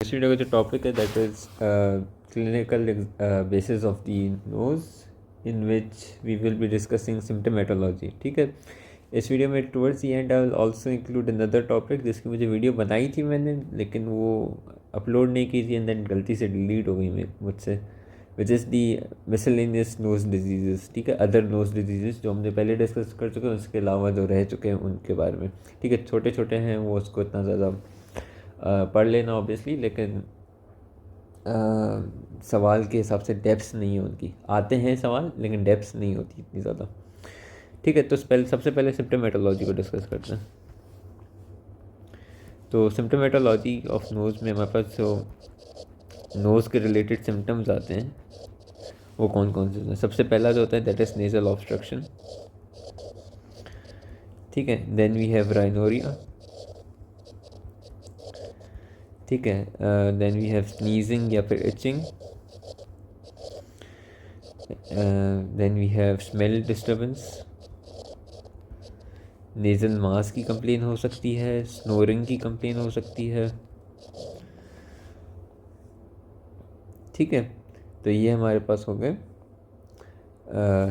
इस वीडियो का जो टॉपिक है that is clinical basis of the nose in which we will be discussing symptomatology. ठीक है, इस वीडियो में towards the end I will also include another topic जिसकी मुझे वीडियो बनाई थी मैंने, लेकिन वो अपलोड नहीं की थी एंड देन गलती से डिलीट हो गई मुझसे, which is the miscellaneous nose disease. ठीक है, अदर नोज डिजीज़ जो हमने पहले डिस्कस कर चुके हैं, उसके अलावा जो रह चुके हैं उनके बारे में। ठीक है, छोटे छोटे हैं वो, उसको इतना ज़्यादा पढ़ लेना ऑब्वियसली, लेकिन सवाल के हिसाब से डेप्थ नहीं है उनकी। आते हैं सवाल लेकिन डेप्थ नहीं होती इतनी ज़्यादा। ठीक है, तो सबसे पहले सिम्टमेटोलॉजी को डिस्कस करते हैं। तो सिम्टमेटोलॉजी ऑफ नोज़ में हमारे पास जो नोज़ के रिलेटेड सिम्टम्स आते हैं वो कौन कौन से हैं। सबसे पहला जो होता है दैट इज़ नेज़ल ऑब्स्ट्रक्शन। ठीक है, देन वी हैव राइनोरिया। ठीक है, देन वी हैव स्नीजिंग या फिर itching. Then we have smell disturbance. Nasal mass की कंप्लेन हो सकती है, स्नोरिंग की कंप्लेन हो सकती है। ठीक है, तो ये हमारे पास हो गए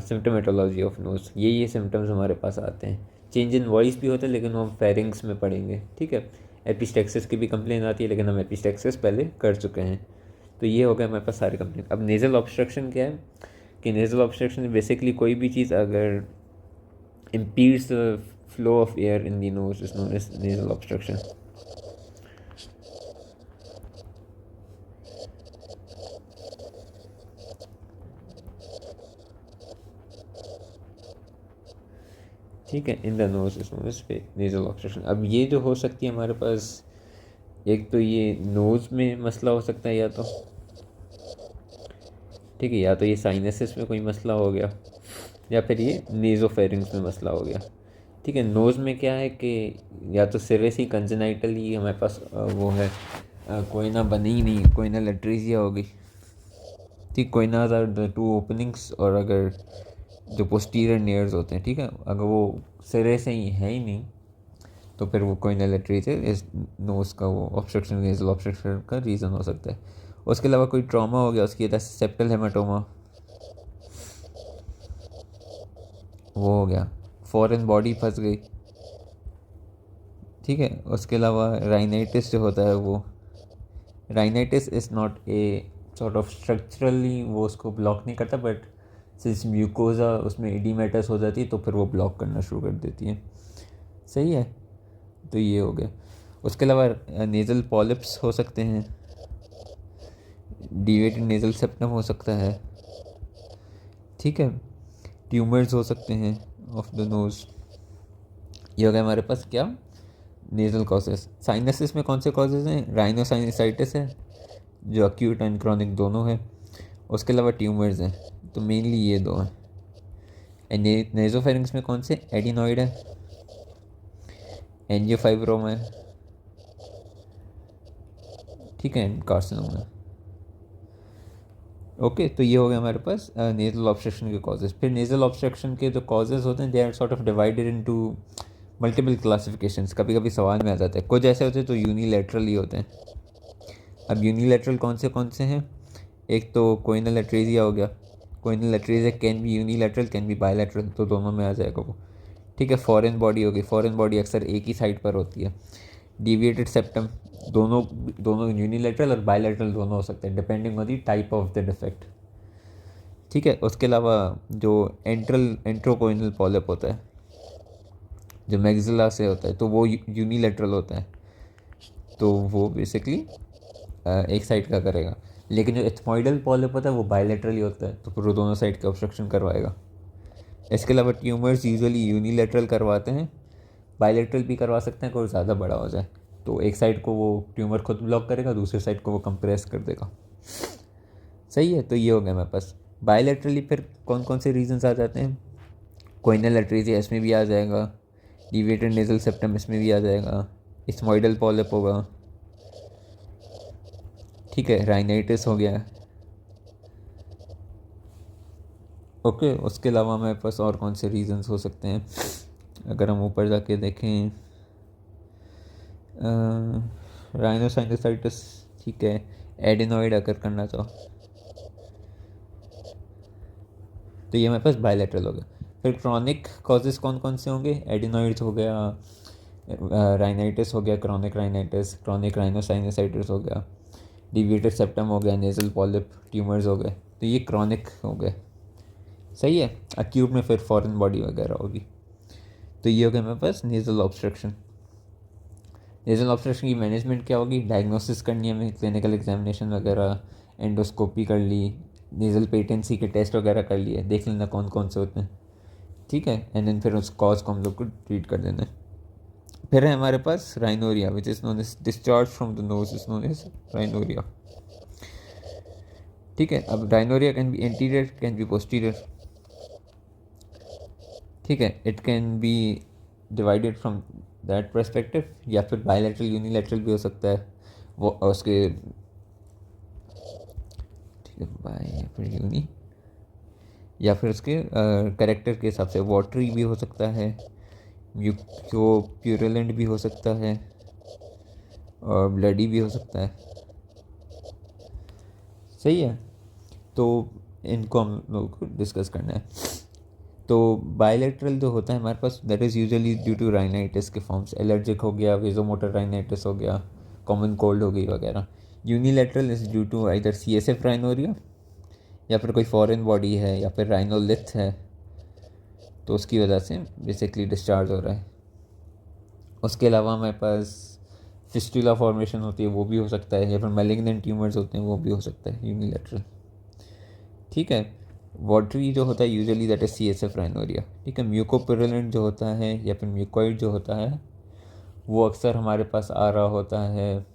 सिम्टमेटोलॉजी ऑफ नोज़। ये सिम्टम्स हमारे पास आते हैं। चेंज इन वॉइस भी होता है लेकिन वो हम फेरिंग्स में पढ़ेंगे। ठीक है, एपिस्टेक्सिस की भी कंप्लेन आती है लेकिन हम एपिस्टेक्सिस पहले कर चुके हैं। तो ये हो गया हमारे पास सारे कंप्लेन। अब नेज़ल ऑब्स्ट्रक्शन क्या है कि नेज़ल ऑब्स्ट्रक्शन बेसिकली कोई भी चीज़ अगर impedes the flow of air in the nose is known as nasal obstruction. ठीक है, in the nose is known as nasal obstruction. अब ये जो हो सकती है हमारे पास, एक तो ये नोज़ में मसला हो सकता है या तो, ठीक है, या तो ये साइनसिस में कोई मसला हो गया या फिर ये नेज़ोफेरिंग्स में मसला हो गया। ठीक है, नोज़ में क्या है कि या तो सिरे से कंजेनाइटल ही हमारे पास वो है, कोई ना बनी ही नहीं, कोई ना लेट्रीजिया होगी। ठीक, कोई ना टू ओपनिंग्स, और अगर जो पोस्टीरियर नेयर्स होते हैं, ठीक है, अगर वो सिरे से ही है ही नहीं तो फिर वो कोई ना लेट्रीजिया इस नोज़ का वो ऑब्स्ट्रक्शन, नेज़ल ऑब्स्ट्रक्शन का रीज़न हो सकता है। उसके अलावा कोई ट्रॉमा हो गया, उसकी वजह से सेप्टल हेमाटोमा वो हो गया, फॉरेन बॉडी फंस गई। ठीक है, उसके अलावा राइनाइटिस जो होता है, वो rhinitis is not a sort of structurally वो उसको ब्लॉक नहीं करता, बट सिंस म्यूकोजा उसमें इडीमेटस हो जाती है तो फिर वो ब्लॉक करना शुरू कर देती है। सही है, तो ये हो गया। उसके अलावा नेज़ल पॉलिप्स हो सकते हैं, डिवेटेड नेज़ल सेप्टम हो सकता है। ठीक है, ट्यूमर्स हो सकते हैं ऑफ द नोज़। ये हो गया हमारे पास क्या, नेज़ल कॉजेज़। साइनसिस में कौन से कॉजेज़ हैं, राइनोसाइनसाइटिस है जो अक्यूट एंड क्रॉनिक दोनों है। उसके अलावा ट्यूमर्स हैं, तो मेनली ये दो हैं। एंड नेज़ोफेरिंग्स में कौन से, एडिनॉइड है, एंजियोफाइब्रोमा है, ठीक है, एंड कार्सिनोमा है। ओके, तो ये हो गया हमारे पास नेज़ल ऑब्स्ट्रक्शन के कॉजेज़। फिर नेज़ल ऑब्स्ट्रक्शन के जो कॉजेज़ होते हैं they are sort of divided into multiple classifications. कभी कभी सवाल में आ जाता है, कुछ ऐसे होते हैं तो यूनिलैटरल ही होते हैं। अब यूनिलैटरल कौन से हैं, एक तो कोइनल एट्रेजिया हो गया। Choanal atresia can be unilateral, can be bilateral, तो दोनों में आ जाएगा वो। ठीक है, फॉरेन बॉडी हो गई, फॉरेन बॉडी अक्सर एक ही साइड पर होती है। डिविएटेड सेप्टम, दोनों दोनों यूनिलैटरल और बायलैटरल दोनों हो सकते हैं depending on the type of the defect. ठीक है, उसके अलावा जो एंट्रोकोइनल पॉलिप होता है जो मैग्जिला से होता है, तो वो यूनिलैटरल होता है, तो वो बेसिकली एक साइड का करेगा। लेकिन जो एथमॉइडल पॉलिप होता है वो बायलैटरली होता है, तो फिर वो दोनों साइड का ऑब्स्ट्रक्शन करवाएगा। इसके अलावा ट्यूमर्स यूजुअली यूनिलैटरल करवाते हैं, बायलैटरल भी करवा सकते हैं कोई ज़्यादा बड़ा हो जाए, तो एक साइड को वो ट्यूमर खुद ब्लॉक करेगा, दूसरे साइड को वो कंप्रेस कर देगा। सही है, तो ये हो गया मेरे पास। बायलैटरली फिर कौन कौन से रीजंस आ जाते हैं, कोइनल एट्रेजिया इसमें भी आ जाएगा, डिविएटेड नेज़ल सेप्टम इसमें भी आ जाएगा, इस्मोइडल पॉलिप होगा, ठीक है, राइनाइटिस हो गया। ओके, उसके अलावा मेरे पास और कौन से रीजंस हो सकते हैं, अगर हम ऊपर जाके देखें, राइनोसाइनसाइटिस ठीक है, एडिनॉइड अगर करना चाहो तो ये हमारे पास बायलैटरल हो गया। फिर क्रॉनिक कॉजेज़ कौन कौन से होंगे? एडिनॉइड्स हो गया, राइनाइटिस हो गया, क्रॉनिक राइनाइटिस, क्रॉनिक राइनोसाइनोसाइटिस हो गया, डिविएटेड सेप्टम हो गया, नेजल पॉलिप ट्यूमर्स हो गए, तो ये क्रॉनिक हो गए। सही है। एक्यूट में फिर फॉरेन बॉडी वगैरह होगी। तो ये हो गया मेरे पास नेजल ऑब्स्ट्रक्शन। नेजल ऑब्स्ट्रक्शन की मैनेजमेंट क्या होगी? डायग्नोसिस करनी है हमें, क्लिनिकल एग्जामिनेशन वगैरह, एंडोस्कोपी कर ली, नेजल पेटेंसी के टेस्ट वगैरह कर लिए, देख लेना कौन कौन से होते हैं, ठीक है। एंड देन फिर उस कॉज को हम लोग को ट्रीट कर देना है। फिर है हमारे पास rhinorrhea, which is known as discharge from the nose is known as rhinorrhea, ठीक है। अब rhinorrhea can be anterior, can be posterior, ठीक है। It can be divided from that perspective, या फिर बायलैटरल यूनिलैटरल भी हो सकता है वो उसके, ठीक है, बाय या फिर यूनी, या फिर उसके कैरेक्टर के हिसाब से वाटरी भी हो सकता है, म्यूको प्यूरेलेंट भी हो सकता है, और ब्लडी भी हो सकता है। सही है। तो इनको हम लोग को डिस्कस करना है। तो बायलैटरल जो होता है हमारे पास, that is usually due to rhinitis के फॉर्म्स, एलर्जिक हो गया, वेजोमोटर राइनाइटिस हो गया, कॉमन कोल्ड हो गई वगैरह। Unilateral is due to either CSF rhinorrhoea, या फिर कोई फॉरेन बॉडी है, या फिर राइनोलिथ है, तो उसकी वजह से बेसिकली डिस्चार्ज हो रहा है। उसके अलावा हमारे पास फिस्टुला फॉर्मेशन होती है, वो भी हो सकता है, या फिर मैलिग्नेंट ट्यूमर्स होते हैं, वो भी हो सकता है यूनिलैटरल, ठीक है। वाटरी जो होता है usually that is CSF rhinorrhoea, ठीक है। म्यूकोपुरुलेंट जो होता है, या फिर म्यूकोइड जो होता है, वो अक्सर हमारे पास आ रहा होता है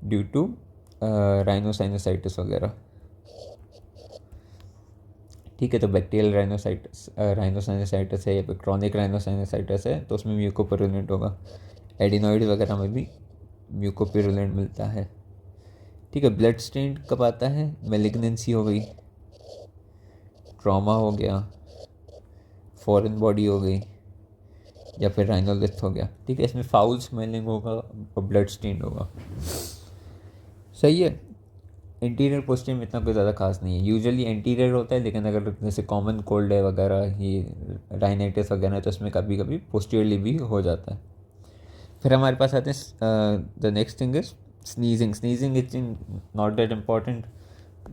ड्यू टू राइनोसाइनोसाइटिस वगैरह, ठीक है। तो बैक्टीरियल राइनोसाइनोसाइटिस है, या फिर क्रॉनिक राइनोसाइनोसाइटिस है, तो उसमें म्यूकोपुरुलेंट होगा। एडिनॉइड वगैरह में भी म्यूकोपुरुलेंट मिलता है, ठीक है। ब्लड स्टेन कब आता है? मेलिग्नेंसी हो गई, ट्रॉमा हो गया, फॉरेन बॉडी हो गई, या फिर राइनोलिथ हो गया, ठीक है। इसमें फाउल स्मेलिंग होगा और ब्लड स्टेन होगा। सही है। इंटीरियर पोस्टीरियर में इतना कोई ज़्यादा खास नहीं है, यूजुअली इंटीरियर होता है, लेकिन अगर जैसे कॉमन कोल्ड है वगैरह, ये राइनाइटिस वगैरह, तो उसमें कभी कभी पोस्टीरियरली भी हो जाता है। फिर हमारे पास आते हैं the next thing is sneezing. Sneezing is not that important,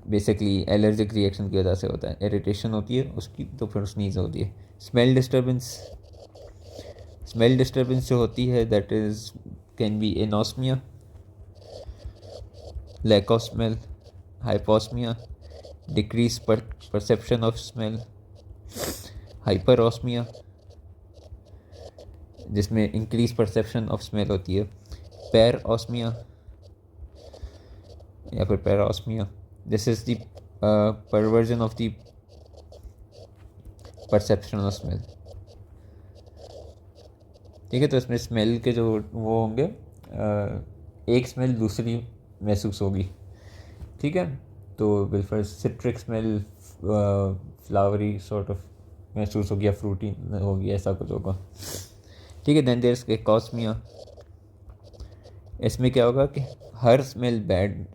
basically allergic reaction की वजह से होता है, इरिटेशन होती है उसकी, तो फिर स्नीज होती है। स्मेल डिस्टर्बेंस जो होती है, that is can be anosmia, lack of smell, hyposmia, decrease perception of smell, hyperosmia जिसमें इंक्रीज परसेप्शन ऑफ स्मेल होती है, पैरओस्मिया या फिर parosmia, this is the perversion of the perception of smell, ठीक है। तो इसमें स्मेल के जो वो होंगे, एक स्मेल दूसरी महसूस होगी, ठीक है। तो बिल्कुल citric smell, flowery sort of महसूस होगी, या फ्रूटी होगी, ऐसा कुछ होगा, ठीक है। Then there is cacosmia. इसमें क्या होगा कि हर स्मेल बैड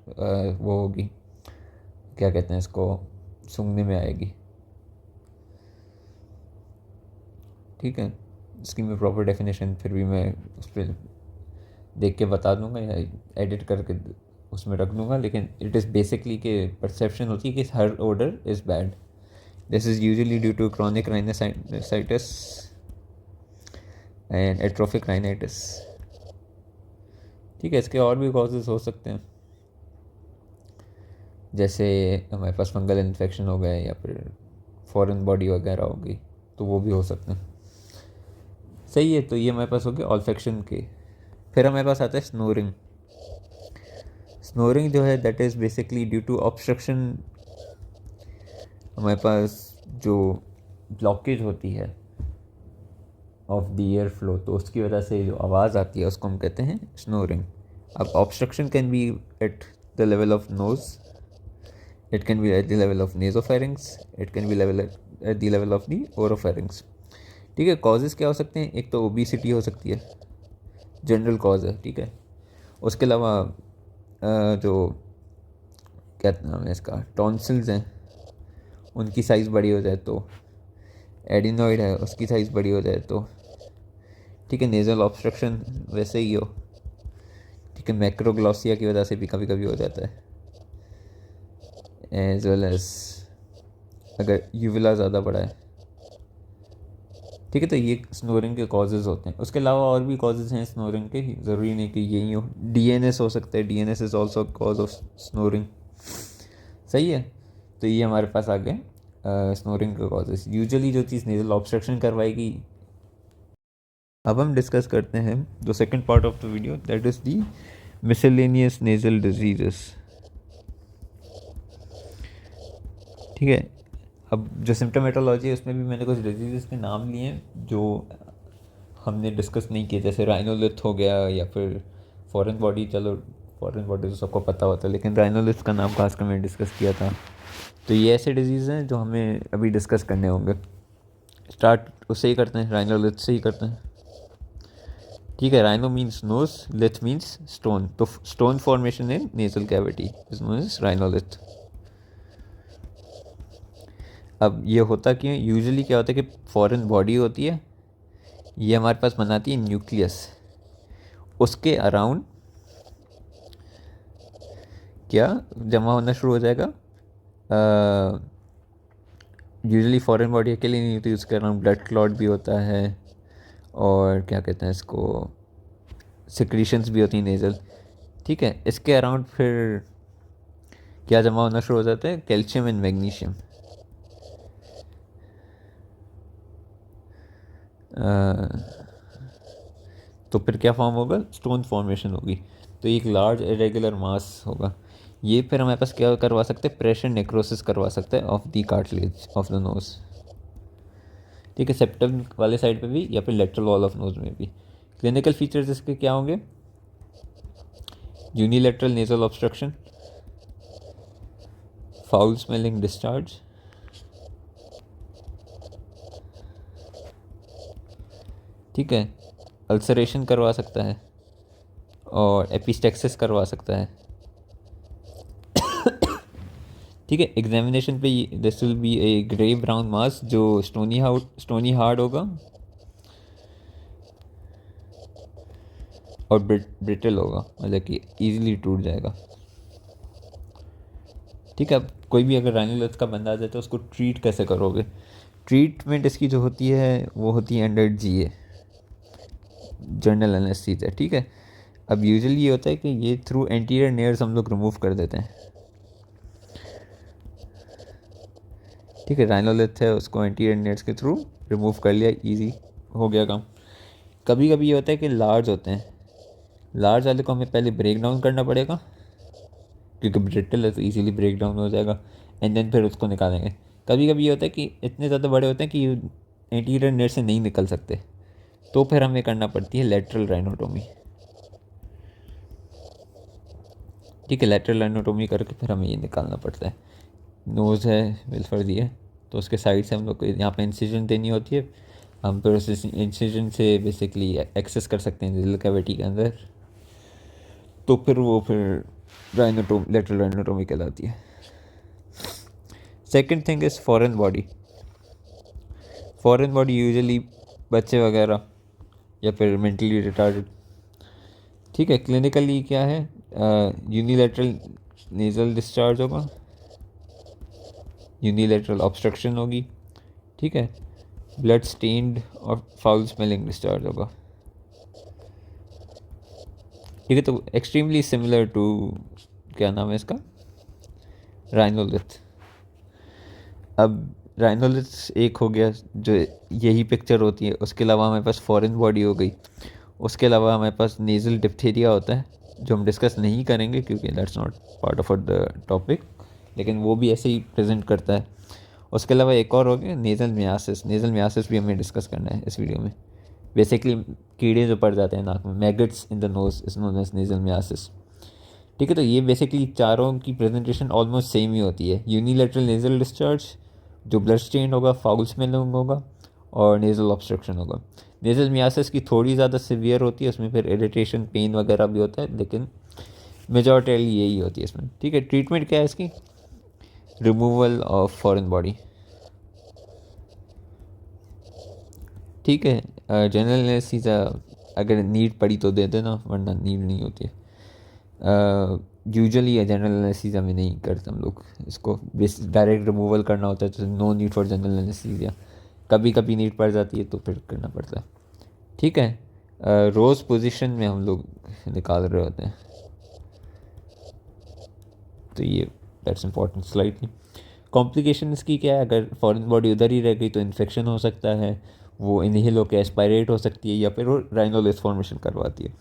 वो होगी, क्या कहते हैं इसको, सूंघने में आएगी, ठीक है। इसकी मैं प्रॉपर डेफिनेशन फिर भी मैं उस पर देख के बता दूंगा, या एडिट करके उसमें रख दूंगा, लेकिन इट इज़ बेसिकली कि परसेप्शन होती है कि हर odour is bad. This is usually due to chronic rhinosinusitis and atrophic rhinitis, ठीक है। इसके और भी कॉजेज़ हो सकते हैं, जैसे हमारे पास फंगल इन्फेक्शन हो गए, या फिर फॉरेन बॉडी वगैरह हो गई, तो वो भी हो सकते हैं। सही है। तो ये हमारे पास हो गया ऑल्फेक्शन के। फिर हमारे पास आता है स्नोरिंग। स्नोरिंग जो है that is basically due to obstruction, हमारे पास जो ब्लॉकेज होती है ऑफ द एयर फ्लो, तो उसकी वजह से जो आवाज़ आती है उसको हम कहते हैं स्नोरिंग। अब obstruction can be at the level of nose, it can B at the level of nasopharynx, it can B level at the level of the oropharynx, ठीक है। कॉजेज़ क्या हो सकते हैं? एक तो ओबेसिटी हो सकती है, जनरल कॉज है, ठीक है। उसके अलावा जो क्या नाम है इसका, टॉन्सिल्स हैं, उनकी साइज़ बड़ी हो जाए तो, एडिनॉइड है उसकी साइज़ बड़ी हो जाए तो, ठीक है, नेज़ल ऑब्स्ट्रक्शन वैसे ही हो, ठीक है, मैक्रोग्लॉसिया की वजह से भी कभी कभी हो जाता है, एज वेल एज अगर यूविला ज़्यादा बड़ा है, ठीक है। तो ये स्नोरिंग के कॉजेज़ होते हैं। उसके अलावा और भी कॉजेज़ हैं स्नोरिंग के, ज़रूरी नहीं कि यही हो। डीएनएस हो सकता है, DNS is also cause of snoring, सही है। तो ये हमारे पास आ गए स्नोरिंग के कॉजेज। यूजुअली जो चीज़ नेज़ल ऑब्स्ट्रक्शन करवाएगी। अब हम डिस्कस करते हैं the second part of the video, that is the miscellaneous nasal diseases, ठीक है। अब जो सिम्टोमेटोलॉजी है उसमें भी मैंने कुछ डिजीज़ के नाम लिए हैं जो हमने डिस्कस नहीं किए, जैसे राइनोलिथ हो गया, या फिर फॉरेन बॉडी। चलो फॉरेन बॉडी तो सबको पता होता है, लेकिन राइनोलिथ का नाम खासकर मैंने डिस्कस किया था। तो ये ऐसे डिजीज़ हैं जो हमें अभी डिस्कस करने होंगे। स्टार्ट उससे ही करते हैं, राइनोलिथ से ही करते हैं, ठीक है। Rhino means nose, lith means stone. तो stone formation in nasal cavity is known as rhinolith. अब ये होता क्यों, यूजुअली क्या होता है कि फॉरेन बॉडी होती है, ये हमारे पास बनाती है न्यूक्लियस, उसके अराउंड क्या जमा होना शुरू हो जाएगा। यूजुअली फॉरेन बॉडी अकेले नहीं होती, उसके अराउंड ब्लड क्लॉट भी होता है, और क्या कहते हैं इसको, सिक्रीशंस भी होती हैं नेज़ल, ठीक है। इसके अराउंड फिर क्या जमा होना शुरू हो जाता है, कैल्शियम एंड मैग्नीशियम। तो फिर क्या फॉर्म होगा, स्टोन फॉर्मेशन होगी। तो एक लार्ज इरेगुलर मास होगा। ये फिर हमारे पास क्या करवा सकते हैं, प्रेशर नेक्रोसिस करवा सकते हैं of the cartilage of the knows, ठीक है, सेप्टम वाले साइड पे भी या फिर लेटरल वॉल ऑफ नोज में भी। क्लिनिकल फीचर्स इसके क्या होंगे, unilateral nasal obstruction, foul smelling discharge, ठीक है, अल्सरेशन करवा सकता है, और एपिस्टेक्सिस करवा सकता है, ठीक है। एग्जामिनेशन पे this will be a grey brown mass जो स्टोनी हार्ड होगा और ब्रिटल होगा, मतलब कि ईजिली टूट जाएगा, ठीक है। अब कोई भी अगर राइनोलिथ का बंदा आ जाए तो उसको ट्रीट कैसे करोगे, ट्रीटमेंट इसकी जो होती है वो होती है अंडर जीए, जनरल एनेस्थीसिया, ठीक है। अब यूजुअली ये होता है कि ये थ्रू एंटीरियर नेयर्स हम लोग रिमूव कर देते हैं, ठीक है। राइनोलिथ है, उसको एंटीरियर नेयर्स के थ्रू रिमूव कर लिया, इजी हो गया काम। कभी कभी ये होता है कि लार्ज होते हैं, लार्ज वाले को हमें पहले ब्रेक डाउन करना पड़ेगा, क्योंकि ब्रिटल है तो इजीली ब्रेक डाउन हो जाएगा, एंड देन फिर उसको निकालेंगे। कभी कभी ये होता है कि इतने ज़्यादा बड़े होते हैं कि एंटीरियर नेयर से नहीं निकल सकते, तो फिर हमें करना पड़ती है लेटरल राइनोटोमी, ठीक है। लेटरल राइनोटोमी करके फिर हमें ये निकालना पड़ता है। नोज़ है विल्फर दी है, तो उसके साइड से हम लोग को यहाँ पे इंसिजन देनी होती है, हम फिर उस इंसिजन से बेसिकली एक्सेस कर सकते हैं नेज़ल कैविटी के अंदर, तो फिर वो फिर लेटरल राइनोटोमी कहलाती है। Second thing is foreign body. Foreign body usually बच्चे वगैरह या फिर मेंटली रिटार्डेड, ठीक है। क्लिनिकली क्या है, यूनिलेटरल नेज़ल डिस्चार्ज होगा, यूनिलेटरल ऑब्स्ट्रक्शन होगी, ठीक है, ब्लड स्टेन्ड और फाउल स्मेलिंग डिस्चार्ज होगा, ठीक है। तो एक्सट्रीमली सिमिलर टू, क्या नाम है इसका, राइनोलिथ। अब राइनोलिथ एक हो गया जो यही पिक्चर होती है, उसके अलावा हमारे पास फॉरेन बॉडी हो गई, उसके अलावा हमारे पास नेज़ल डिप्थीरिया होता है जो हम डिस्कस नहीं करेंगे क्योंकि that's not part of the topic, लेकिन वो भी ऐसे ही प्रेजेंट करता है। उसके अलावा एक और हो गया नेज़ल मियासिस। नेज़ल मियासिस भी हमें डिस्कस करना है इस वीडियो में। बेसिकली कीड़े जो पड़ जाते हैं नाक में, maggots in the nose is known as nasal myiasis, ठीक है। तो ये बेसिकली चारों की प्रेजेंटेशन ऑलमोस्ट सेम ही होती है। यूनिलेटरल नेज़ल डिस्चार्ज जो ब्लड स्टेन होगा, फाउल स्मेलिंग होगा और नेज़ल ऑब्स्ट्रक्शन होगा। नेज़ल मियासिस की थोड़ी ज़्यादा सिवियर होती है, उसमें फिर इरिटेशन पेन वगैरह भी होता है, लेकिन मेजॉरिटी यही होती है इसमें। ठीक है, ट्रीटमेंट क्या है इसकी? Removal of foreign body. ठीक है, जनरल एनेस्थीसिया अगर नीड पड़ी तो दे देना, वरना नीड नहीं होती है। यूजुअली जनरल एनेस्थीसिया में नहीं करते हम लोग इसको, डायरेक्ट रिमूवल करना होता है तो no need for general anaesthesia. कभी कभी नीड पड़ जाती है तो फिर करना पड़ता है। ठीक है, रोज़ पोजीशन में हम लोग निकाल रहे होते हैं, तो ये दैट्स इम्पॉर्टेंट स्लाइडली। कॉम्प्लिकेशन इसकी क्या है? अगर फॉरेन बॉडी उधर ही रह गई तो इन्फेक्शन हो सकता है, वो इनहेल होकर एस्पायरेट हो सकती है, या फिर वो राइनोलेस फॉर्मेशन करवाती है।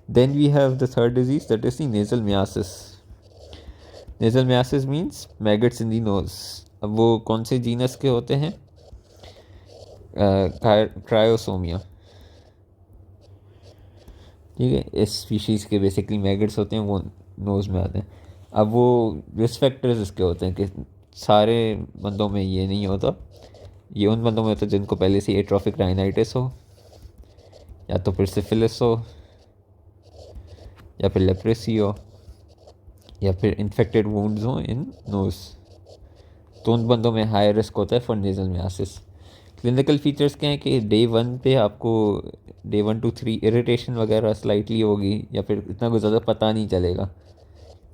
Then we have the third disease, that is the nasal myiasis. Nasal myiasis means maggots in the nose. अब वो कौन से जीनस के होते हैं? ट्रायोसोमिया। ठीक है, इस स्पीशीज़ के बेसिकली मैगट्स होते हैं, वो नोज़ में आते हैं। अब वो रिस्क फैक्टर्स इसके होते हैं कि सारे बंदों में ये नहीं होता, ये उन बंदों में होता है जिनको पहले से एट्रोफिक राइनाइटिस हो, या तो फिर सिफिलिस हो, या फिर लेप्रेसी हो, या फिर इन्फेक्टेड वुंड्स हो इन नोज़, तो उन बंदों में हाई रिस्क होता है for nasal myiasis. Clinical features क्या हैं कि डे 1 पे आपको डे 1 to 3 इरिटेशन वगैरह स्लाइटली होगी, या फिर इतना कुछ ज़्यादा पता नहीं चलेगा।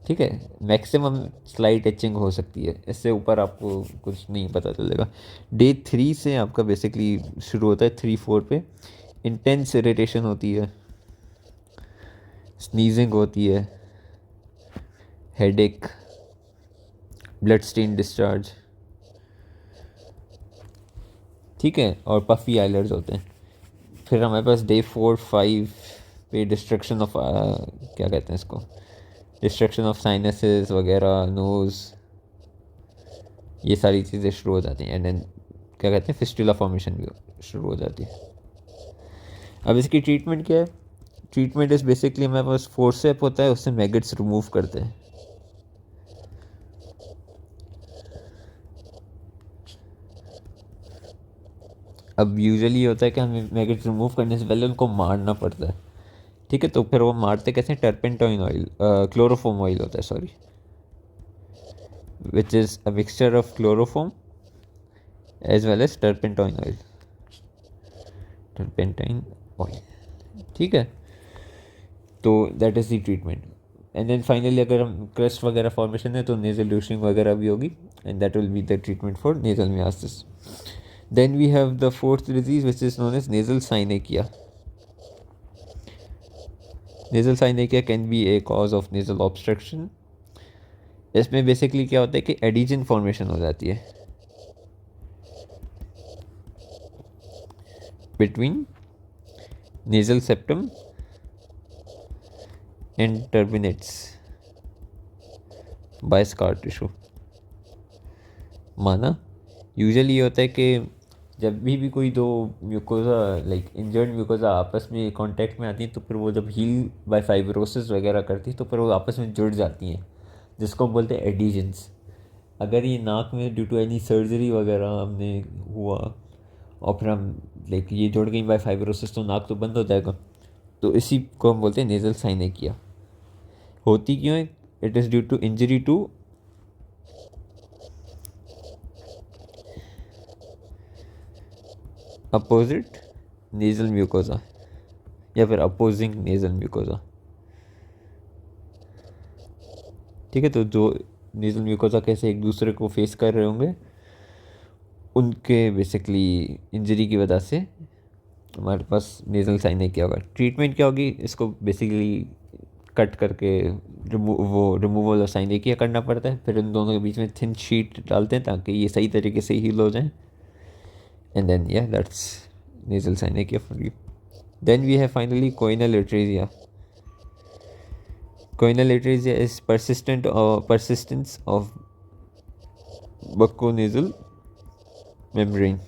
ठीक है, मैक्सिमम स्लाइट एचिंग हो सकती है, इससे ऊपर आपको कुछ नहीं पता चलेगा। डे 3 से आपका बेसिकली शुरू होता है, 3-4 पे इंटेंस इरिटेशन होती है, स्नीजिंग होती है, हेडेक, ब्लड स्टेन डिस्चार्ज। ठीक है, और पफी आइलर्स होते हैं। फिर हमारे पास डे 4-5 पे डिस्ट्रक्शन ऑफ क्या कहते हैं इसको, डिस्ट्रक्शन ऑफ साइनसेस वगैरह, नोज़, ये सारी चीज़ें शुरू हो जाती हैं। एंड देन क्या कहते हैं, फिस्टुला फॉर्मेशन भी शुरू हो जाती है। अब इसकी ट्रीटमेंट क्या है? ट्रीटमेंट इज़ बेसिकली हमारे पास फोर्सेप होता है, उससे मैगट्स रिमूव करते हैं। अब यूजुअली होता है कि हमें मैगट्स रिमूव करने से पहले उनको मारना पड़ता है। ठीक है, तो फिर वो मारते कैसे? टर्पेंटाइन ऑयल, क्लोरोफॉर्म ऑयल होता है, sorry, which is a mixture of chloroform as well as turpentine oil, turpentine oil. ठीक है, तो that is the treatment. And then finally अगर हम क्रस्ट वगैरह फॉर्मेशन है तो नेजल लूशनिंग वगैरह भी होगी, and that will be the treatment for nasal myiasis. Then we have the fourth disease which is known as nasal synechia. Nasal synechia can be a cause of nasal obstruction. इसमें basically क्या होता है कि adhesion formation हो जाती है between nasal septum and turbinates by scar tissue. माना usually ये होता है कि जब भी कोई दो म्यूकोजा लाइक इंजर्ड म्यूकोजा आपस में कांटेक्ट में आती हैं, तो फिर वो जब हील बाय फाइब्रोसिस वगैरह करती है तो फिर वो आपस में जुड़ जाती हैं, जिसको हम बोलते हैं एडिजेंस। अगर ये नाक में ड्यू टू एनी सर्जरी वगैरह हमने हुआ और फिर हम लाइक ये जुड़ गई बाय फाइब्रोसिस, तो नाक तो बंद हो जाएगा, तो इसी को हम बोलते हैं नेजल साइनेकिया। होती क्यों है? It is due to injury to opposite nasal mucosa, या फिर अपोजिंग नेजल म्यूकोजा। ठीक है, तो जो नेजल म्यूकोजा कैसे एक दूसरे को फेस कर रहे होंगे, उनके बेसिकली इंजरी की वजह से हमारे पास नेजल साइनेकिया होगा। ट्रीटमेंट क्या होगी? इसको बेसिकली कट करके रिमूवल ऑफ साइनेकिया करना पड़ता है, फिर इन दोनों के बीच में थिन शीट डालते हैं ताकि ये सही तरीके से हील हो जाए। And then yeah, that's nasal synechiae for you. Then we have finally choanal atresia. Choanal atresia is persistence of bucconasal membrane.